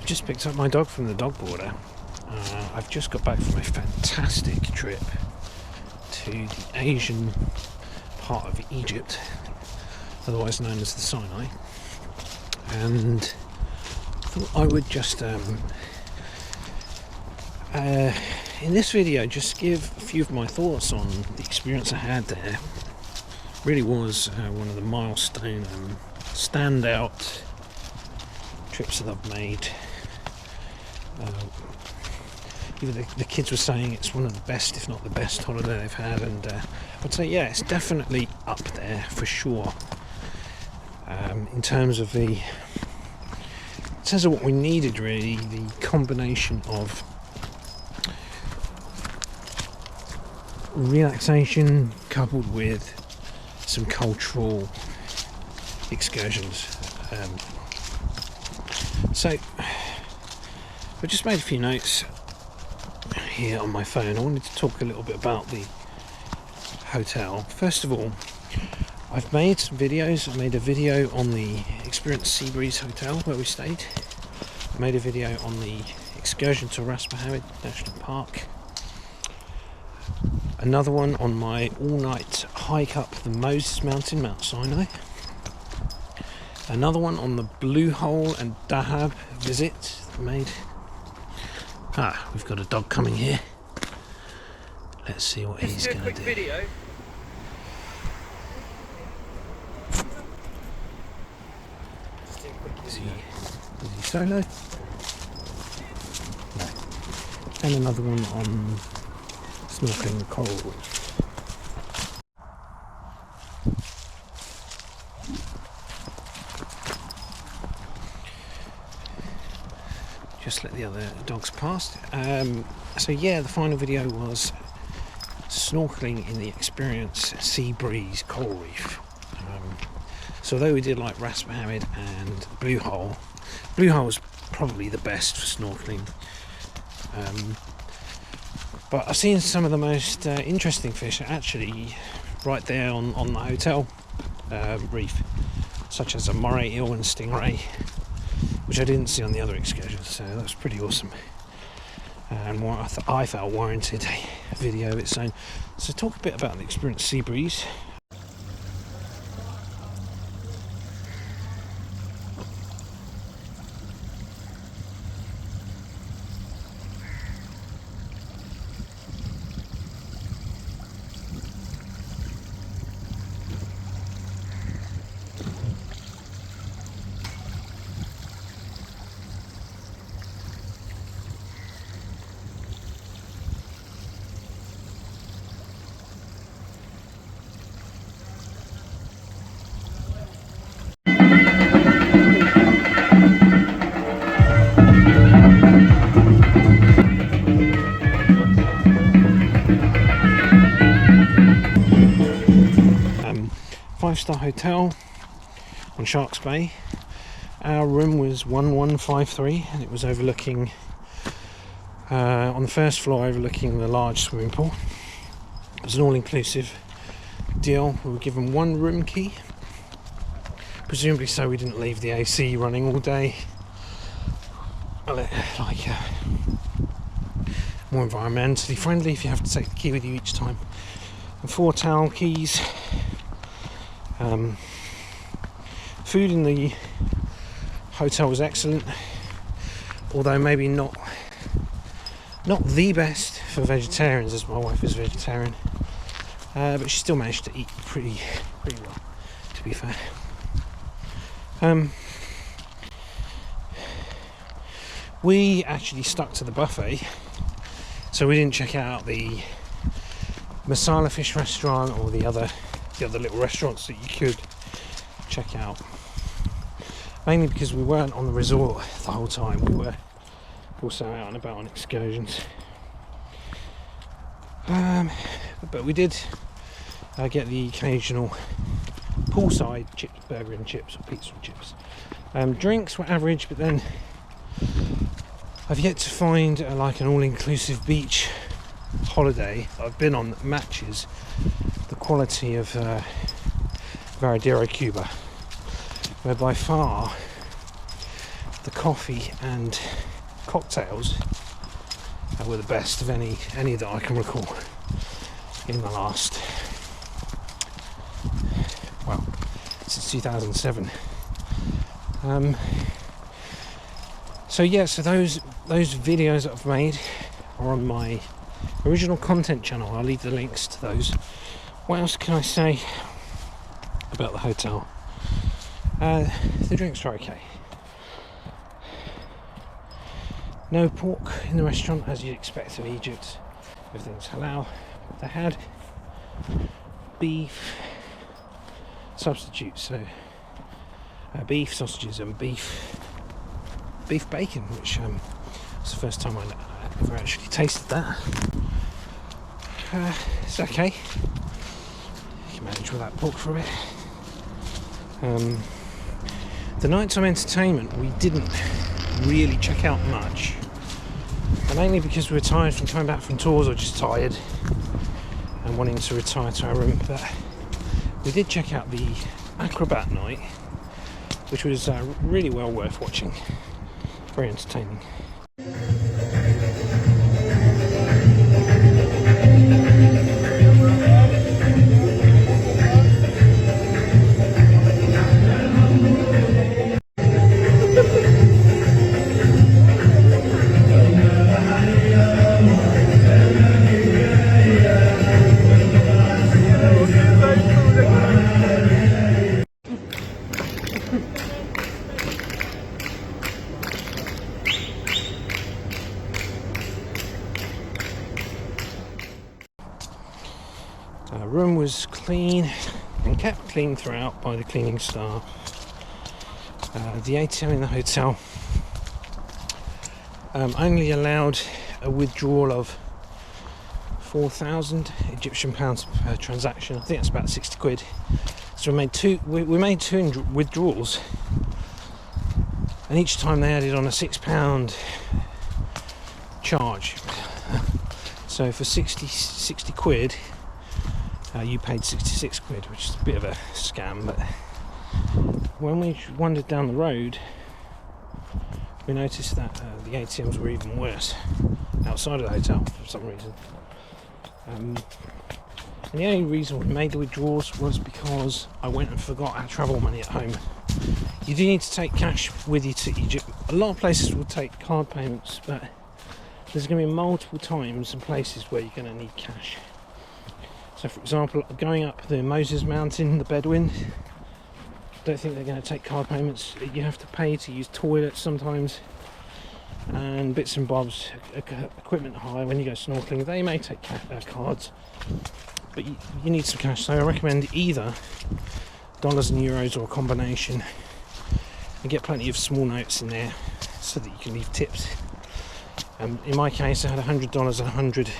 just picked up my dog from the dog boarder. I've just got back from a fantastic trip to the Asian part of Egypt, otherwise known as the Sinai, and I thought I would just in this video just give a few of my thoughts on the experience I had there. Really was one of the milestone standout trips that I've made. Even the kids were saying it's one of the best, if not the best, holiday they've had, and I'd say yeah, it's definitely up there for sure. In terms of what we needed, really, the combination of relaxation coupled with some cultural excursions. So I just made a few notes here on my phone. I wanted to talk a little bit about the hotel. First of all, I've made some videos. I made a video on the Xperience Seabreeze Hotel where we stayed. I made a video on the excursion to Ras Mohammad National Park. Another one on my all-night hike up the Moses Mountain, Mount Sinai. Another one on the Blue Hole and Dahab visit I made. We've got a dog coming here. Let's see what he's going to do. Video. Is he solo? No. And another one on snorkeling the coral reef. Just let the other dogs past. So yeah, the final video was snorkeling in the Xperience Seabreeze coral reef. So although we did like Ras Mohammad and Blue Hole was probably the best for snorkeling. But I've seen some of the most interesting fish actually right there on the hotel reef, such as a moray eel and stingray, which I didn't see on the other excursions, so that was pretty awesome. And I felt warranted a video of its own. So talk a bit about the Xperience Seabreeze. Five-star hotel on Sharks Bay. Our room was 1153 and it was overlooking on the first floor, overlooking the large swimming pool. It was an all-inclusive deal. We were given one room key, presumably so we didn't leave the AC running all day. More environmentally friendly if you have to take the key with you each time. And 4 towel keys. Food in the hotel was excellent, although maybe not the best for vegetarians, as my wife is vegetarian, but she still managed to eat pretty well, to be fair. We actually stuck to the buffet, so we didn't check out the masala fish restaurant or the other little restaurants that you could check out, mainly because we weren't on the resort the whole time. We were also out and about on excursions, but we did get the occasional poolside chips, burger and chips, or pizza and chips. Drinks were average, but then I've yet to find like an all-inclusive beach holiday I've been on that matches the quality of Varadero, Cuba, where by far the coffee and cocktails were the best of any that I can recall in the last, well, since 2007. So yeah, so those videos that I've made are on my original content channel. I'll leave the links to those. What else can I say about the hotel? The drinks are okay. No pork in the restaurant, as you'd expect of Egypt. Everything's halal. They had beef substitutes, so beef sausages and beef bacon, which was the first time I ever actually tasted that. It's okay. You can manage without pork for a bit. The nighttime entertainment, we didn't really check out much, mainly because we were tired from coming back from tours, or just tired and wanting to retire to our room. But we did check out the acrobat night, which was really well worth watching. Very entertaining. Our room was clean and kept clean throughout by the cleaning staff. The ATM in the hotel only allowed a withdrawal of 4,000 Egyptian pounds per transaction. I think that's about 60 quid. So we made two withdrawals, and each time they added on a £6 charge. So for 60 quid, you paid 66 quid, which is a bit of a scam. But when we wandered down the road, we noticed that the ATMs were even worse outside of the hotel for some reason. And the only reason we made the withdrawals was because I went and forgot our travel money at home. You do need to take cash with you to Egypt. A lot of places will take card payments, but there's going to be multiple times and places where you're going to need cash. So for example, going up the Moses Mountain, the Bedouin, I don't think they're going to take card payments. You have to pay to use toilets sometimes, and bits and bobs, equipment hire. When you go snorkeling, they may take cards, but you need some cash. So I recommend either dollars and euros or a combination, and get plenty of small notes in there so that you can leave tips. In my case, I had $100 and 100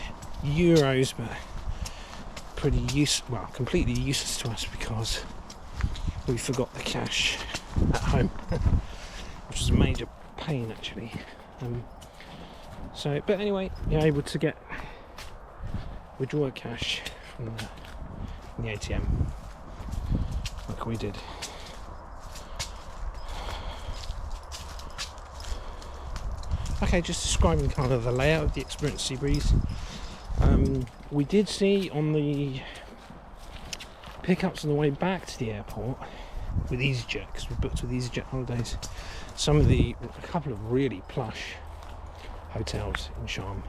euros, but completely useless to us because we forgot the cash at home, which was a major pain actually. But anyway, you're able to withdraw cash from the ATM like we did. Okay, just describing kind of the layout of the Xperience Sea Breeze. We did see on the pickups on the way back to the airport with EasyJet, because we booked with EasyJet Holidays, a couple of really plush hotels in Sharm.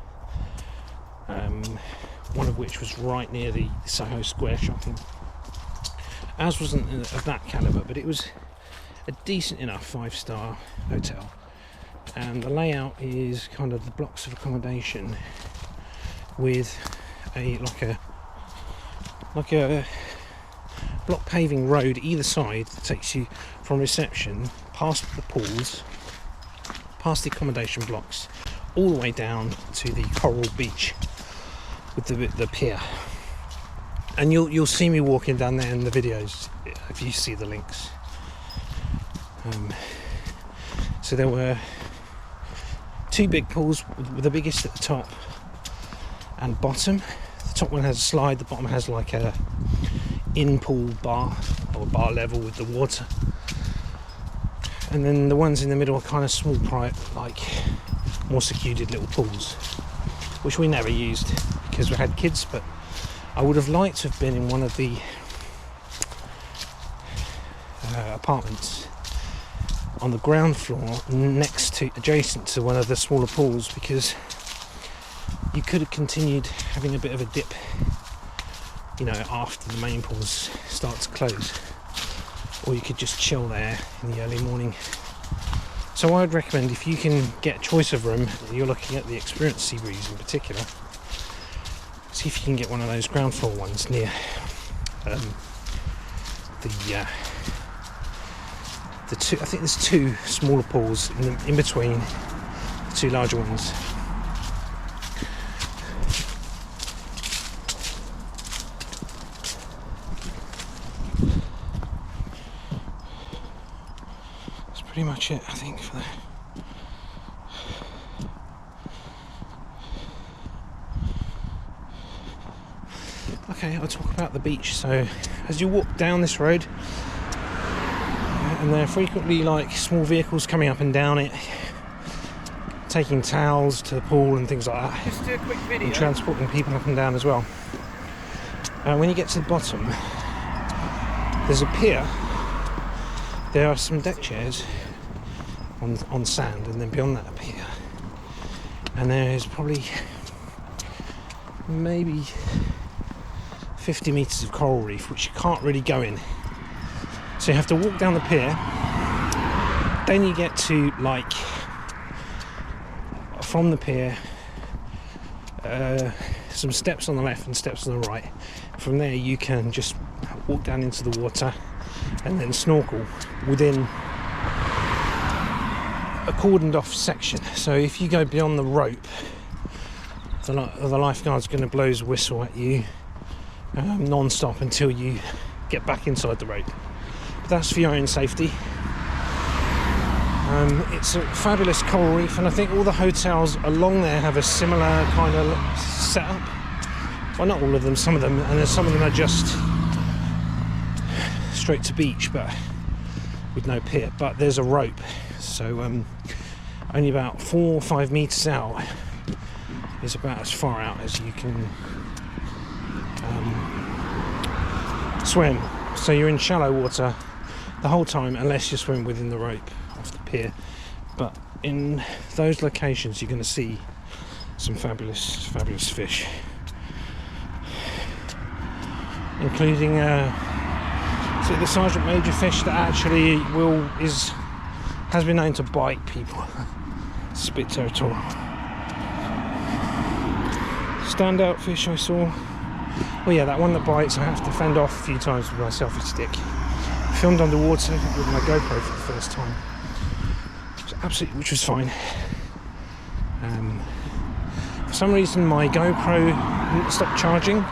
One of which was right near the Soho Square shopping. Ours wasn't of that calibre, but it was a decent enough 5-star hotel. And the layout is kind of the blocks of accommodation with a block paving road either side that takes you from reception past the pools, past the accommodation blocks, all the way down to the coral beach with the pier. And you'll see me walking down there in the videos if you see the links. So there were 2 big pools, with the biggest at the top and bottom. The top one has a slide, the bottom has like a in-pool bar or bar level with the water. and then the ones in the middle are kind of small, like more secluded little pools, which we never used because we had kids. But I would have liked to have been in one of the apartments on the ground floor adjacent to one of the smaller pools, because you could have continued having a bit of a dip, you know, after the main pools start to close, or you could just chill there in the early morning. So I would recommend, if you can get a choice of room, you're looking at the Xperience Sea Breeze in particular, see if you can get one of those ground floor ones near the two. I think there's two smaller pools in between the two larger ones. That's pretty much it, I think, for that. Okay, I'll talk about the beach. So as you walk down this road, and there are frequently like small vehicles coming up and down it, taking towels to the pool and things like that. Just do a quick video. And transporting people up and down as well. When you get to the bottom, there's a pier. There are some deck chairs on sand, and then beyond that a pier. And there is probably maybe 50 metres of coral reef, which you can't really go in. So you have to walk down the pier, then you get to, like, from the pier, some steps on the left and steps on the right. From there you can just walk down into the water and then snorkel within a cordoned off section. So if you go beyond the rope, the lifeguard's going to blow his whistle at you non-stop until you get back inside the rope. That's for your own safety. It's a fabulous coral reef, and I think all the hotels along there have a similar kind of setup. Well, not all of them, some of them, and then some of them are just straight to beach, but with no pier. But there's a rope, so only about 4 or 5 meters out is about as far out as you can swim. So you're in shallow water the whole time, unless you swim within the rope off the pier. But in those locations you're going to see some fabulous fish, including the sergeant major fish that actually has been known to bite people. It's a bit territorial. Standout fish I saw, well, yeah, that one that bites I have to fend off a few times with my selfie stick. Filmed underwater with my GoPro for the first time, which was fine. For some reason my GoPro didn't stop charging,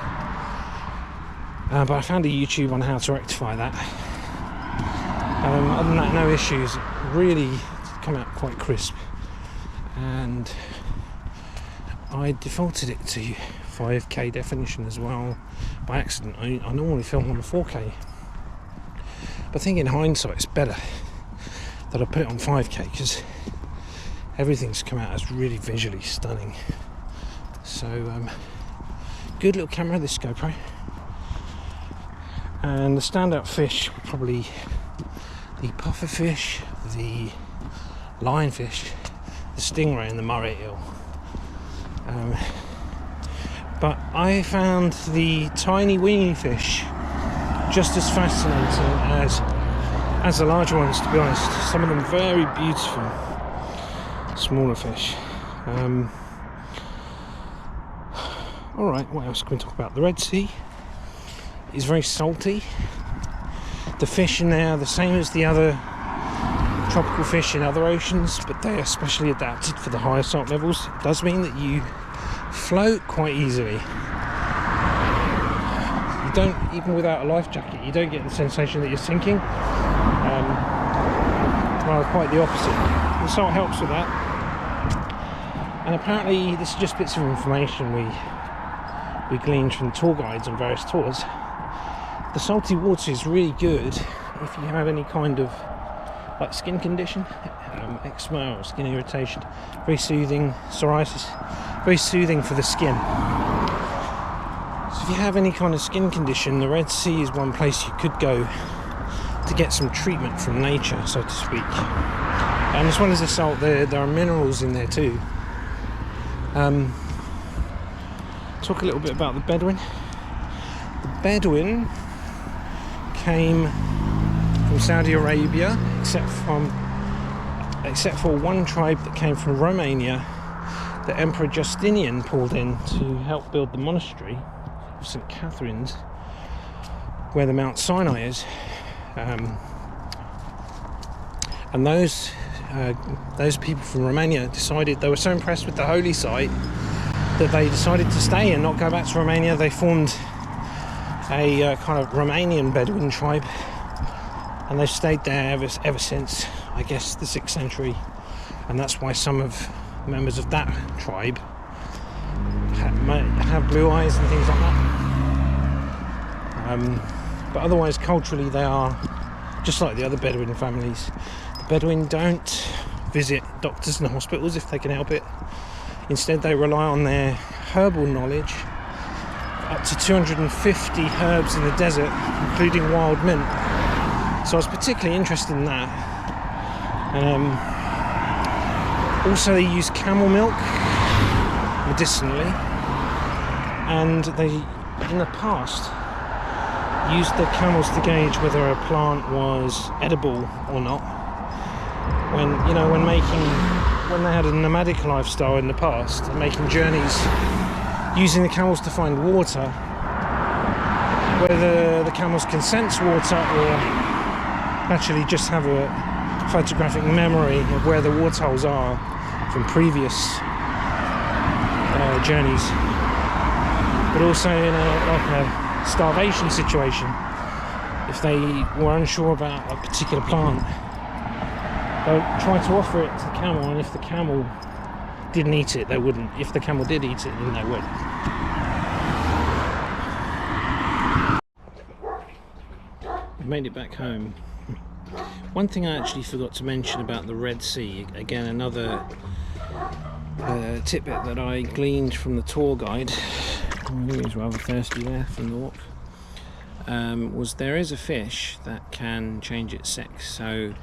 but I found a YouTube on how to rectify that. Other than that, no issues. It really come out quite crisp, and I defaulted it to 5K definition as well by accident. I normally film on the 4K. I think in hindsight it's better that I put it on 5K, because everything's come out as really visually stunning. So good little camera, this GoPro. And the standout fish were probably the pufferfish, the lionfish, the stingray and the Murray eel. But I found the tiny weeny fish just as fascinating as the larger ones, to be honest. Some of them very beautiful smaller fish. Alright, what else can we talk about? The Red Sea is very salty. The fish in there are the same as the other tropical fish in other oceans, but they are specially adapted for the higher salt levels. It does mean that you float quite easily. You don't, even without a life jacket, you don't get the sensation that you're sinking. Rather quite the opposite. The salt helps with that. And apparently this is just bits of information we gleaned from tour guides on various tours. The salty water is really good if you have any kind of like skin condition, eczema or skin irritation, very soothing. Psoriasis, very soothing for the skin. So if you have any kind of skin condition, the Red Sea is one place you could go to get some treatment from nature, so to speak. And as well as the salt, there are minerals in there too. Talk a little bit about the Bedouin. The Bedouin came from Saudi Arabia, except for one tribe that came from Romania that Emperor Justinian pulled in to help build the monastery of St. Catherine's, where the Mount Sinai is. And those people from Romania decided, they were so impressed with the holy site that they decided to stay and not go back to Romania. They formed a kind of Romanian Bedouin tribe, and they've stayed there ever since, I guess, the 6th century. And that's why some of the members of that tribe have blue eyes and things like that. But otherwise, culturally, they are just like the other Bedouin families. The Bedouin don't visit doctors and hospitals if they can help it. Instead, they rely on their herbal knowledge. Up to 250 herbs in the desert, including wild mint. So I was particularly interested in that. Also, they use camel milk medicinally, and they, in the past, used the camels to gauge whether a plant was edible or not. When they had a nomadic lifestyle in the past, and making journeys using the camels to find water, whether the camels can sense water or actually just have a photographic memory of where the waterholes are from previous journeys. But also in a starvation situation, if they were unsure about a particular plant, they would try to offer it to the camel, and if the camel didn't eat it, they wouldn't. If the camel did eat it, then they would. I've made it back home. One thing I actually forgot to mention about the Red Sea, again another tidbit that I gleaned from the tour guide, he was rather thirsty there from the walk, was there is a fish that can change its sex. So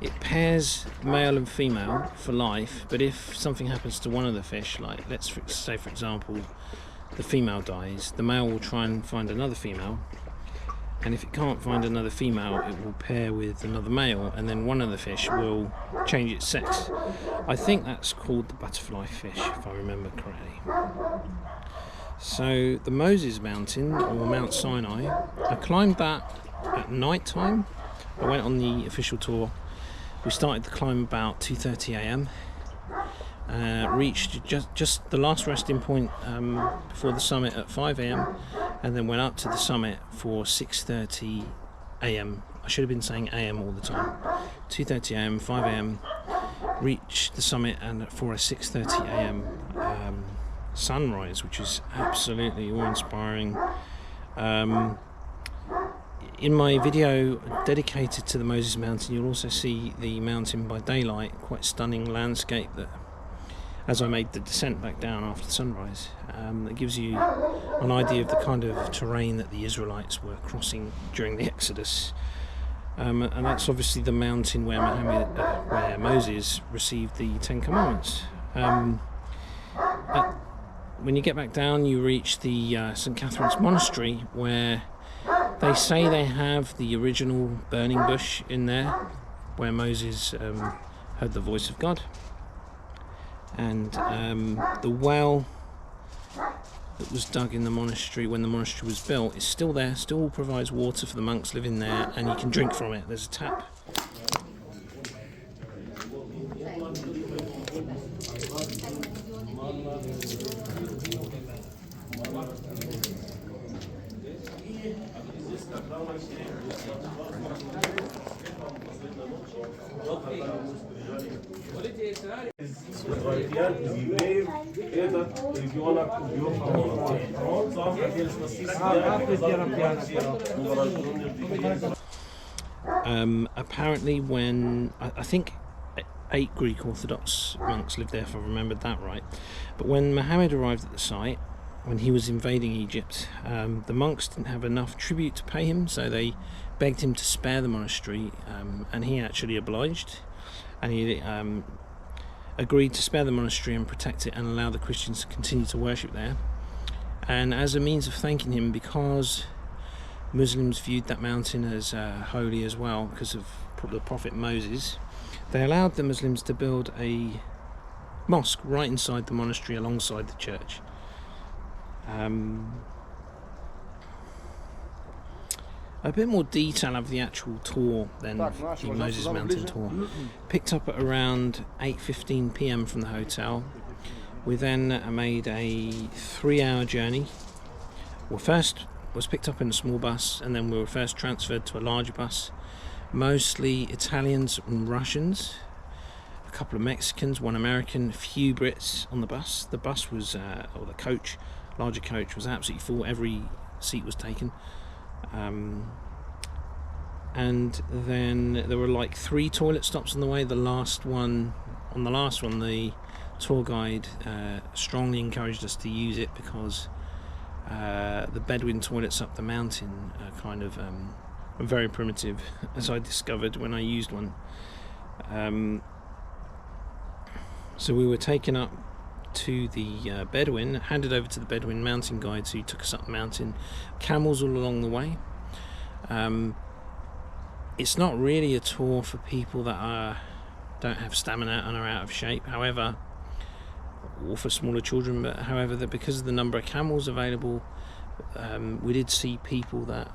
it pairs male and female for life, but if something happens to one of the fish, like let's say for example the female dies, the male will try and find another female, and if it can't find another female, it will pair with another male, and then one of the fish will change its sex. I think that's called the butterfly fish, if I remember correctly. So the Moses Mountain, or Mount Sinai, I climbed that at night time. I went on the official tour. We started the climb about 2:30 a.m. Reached just the last resting point before the summit at 5 a.m. and then went up to the summit for 6:30 a.m. I should have been saying a.m. all the time. 2:30 a.m., 5 a.m. Reached the summit and for a 6:30 a.m. Sunrise, which is absolutely awe-inspiring. In my video dedicated to the Moses Mountain, you'll also see the mountain by daylight, quite stunning landscape that, as I made the descent back down after sunrise, that gives you an idea of the kind of terrain that the Israelites were crossing during the Exodus. And that's obviously the mountain where where Moses received the Ten Commandments. When you get back down, you reach the St. Catherine's Monastery, where they say they have the original burning bush in there, where Moses heard the voice of God. And the well that was dug in the monastery when the monastery was built is still there, still provides water for the monks living there, and you can drink from it. There's a tap. Apparently when, I think 8 Greek Orthodox monks lived there, if I remembered that right, but when Mohammad arrived at the site, when he was invading Egypt, the monks didn't have enough tribute to pay him, so they begged him to spare the monastery, and he actually obliged, and he agreed to spare the monastery and protect it and allow the Christians to continue to worship there. And as a means of thanking him, because Muslims viewed that mountain as holy as well because of the Prophet Moses, they allowed the Muslims to build a mosque right inside the monastery alongside the church. A bit more detail of the actual tour than the Moses Mountain tour. Picked up at around 8:15 p.m. from the hotel. We then made a 3-hour journey. Well, first was picked up in a small bus, and then we were first transferred to a larger bus. Mostly Italians and Russians, a couple of Mexicans, one American, a few Brits on the bus. The bus was, or the coach, larger coach, was absolutely full. Every seat was taken. And then there were like 3 toilet stops on the way. The last one, the tour guide strongly encouraged us to use it because the Bedouin toilets up the mountain are kind of very primitive, as I discovered when I used one. So we were taken up to the Bedouin, handed over to the Bedouin mountain guides who took us up the mountain. Camels all along the way. It's not really a tour for people that don't have stamina and are out of shape, however, or for smaller children, but however, that because of the number of camels available, we did see people that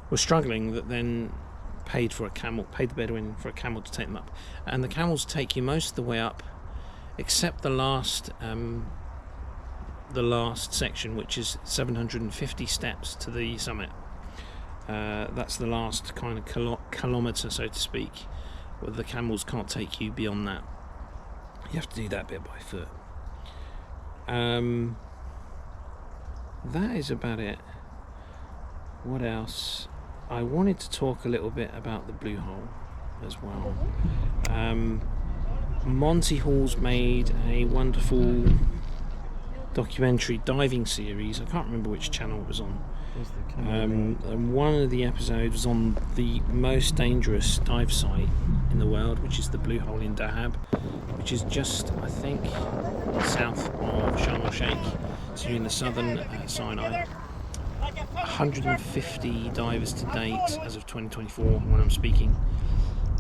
were struggling, that then paid the Bedouin for a camel to take them up. And the camels take you most of the way up, except the last section, which is 750 steps to the summit. That's the last kind of kilometre, so to speak, where the camels can't take you beyond that. You have to do that bit by foot. That is about it. What else? I wanted to talk a little bit about the Blue Hole as well. Monty Hall's made a wonderful documentary diving series. I can't remember which channel it was on. And one of the episodes was on the most dangerous dive site in the world, which is the Blue Hole in Dahab, which is just, I think, south of Sharm-El-Sheikh, so in the southern Sinai. 150 divers to date as of 2024 when I'm speaking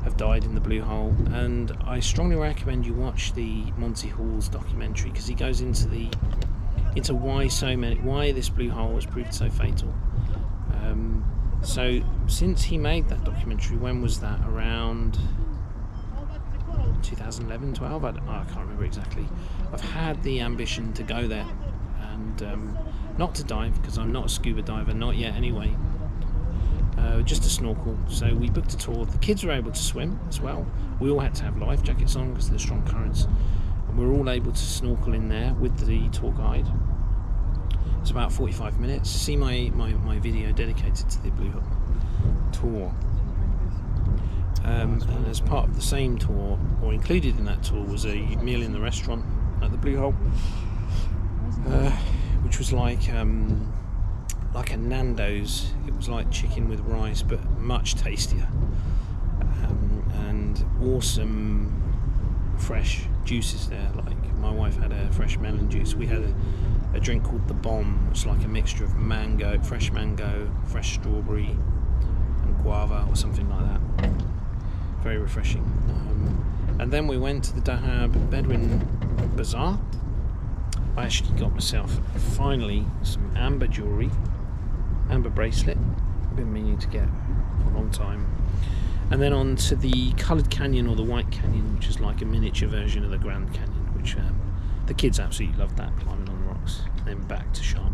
have died in the Blue Hole, and I strongly recommend you watch the Monty Hall's documentary because he goes into why this Blue Hole has proved so fatal. So since he made that documentary, when was that? Around 2011, 12? I can't remember exactly. I've had the ambition to go there and not to dive because I'm not a scuba diver, not yet anyway. Just to snorkel. So we booked a tour. The kids were able to swim as well. We all had to have life jackets on because of the strong currents, and we were all able to snorkel in there with the tour guide. It's about 45 minutes. See my video dedicated to the Blue Hole tour. And as part of the same tour, or included in that tour, was a meal in the restaurant at the Blue Hole, which was like a Nando's. It was like chicken with rice, but much tastier, and awesome fresh juices there. Like my wife had a fresh melon juice. We had a drink called the Bomb. It's like a mixture of fresh mango, fresh strawberry, and guava, or something like that. Very refreshing. And then we went to the Dahab Bedouin Bazaar. I actually got myself finally some amber jewellery, amber bracelet. I've been meaning to get for a long time. And then on to the Coloured Canyon, or the White Canyon, which is like a miniature version of the Grand Canyon, which the kids absolutely loved that, climbing on the rocks. And then back to Sharm.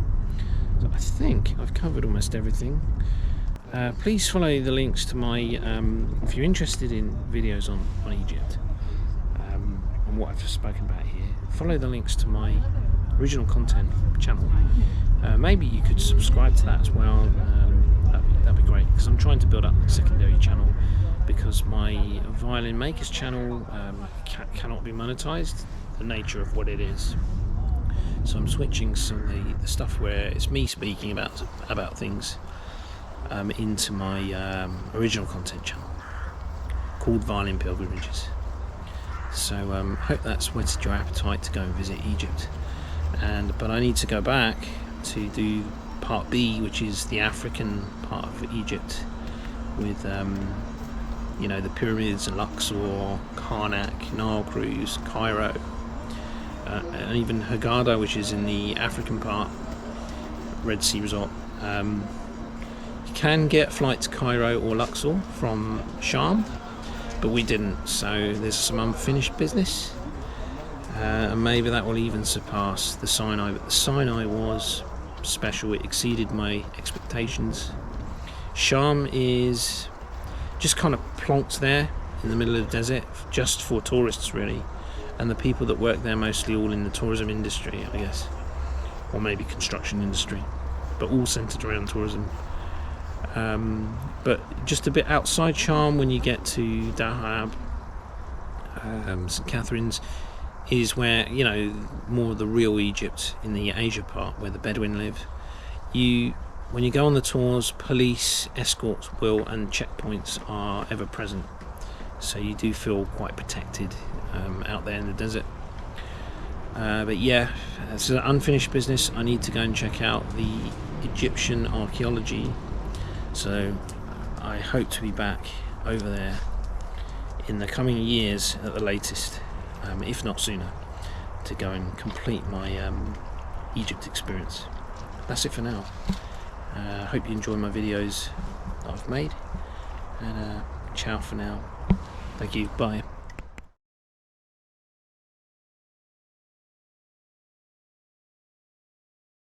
So I think I've covered almost everything. Please follow the links to my, if you're interested in videos on Egypt and what I've spoken about here, follow the links to my original content channel. Maybe you could subscribe to that as well. That'd be that'd be great, because I'm trying to build up a secondary channel, because my violin makers channel cannot be monetized, the nature of what it is. So I'm switching some of the stuff where it's me speaking about things into my original content channel called Violin Pilgrimages. So hope that's whetted your appetite to go and visit Egypt. But I need to go back to do part B, which is the African part of Egypt, with the pyramids and Luxor, Karnak, Nile Cruise, Cairo, and even Hurghada, which is in the African part, Red Sea Resort. You can get a flight to Cairo or Luxor from Sharm, but we didn't, so there's some unfinished business, and maybe that will even surpass the Sinai. But the Sinai was special, it exceeded my expectations. Sharm is just kind of plonked there in the middle of the desert, just for tourists really, and the people that work there mostly all in the tourism industry, I guess, or maybe construction industry, but all centered around tourism. But just a bit outside Sharm, when you get to Dahab, St. Catherine's, is where, more of the real Egypt, in the Asia part where the Bedouin live. When you go on the tours, police escorts and checkpoints are ever present, so you do feel quite protected out there in the desert. But yeah, it's an unfinished business. I need to go and check out the Egyptian archaeology, so I hope to be back over there in the coming years at the latest, if not sooner, to go and complete my Egypt experience. That's it for now. Hope you enjoy my videos that I've made, and ciao for now. Thank you, bye.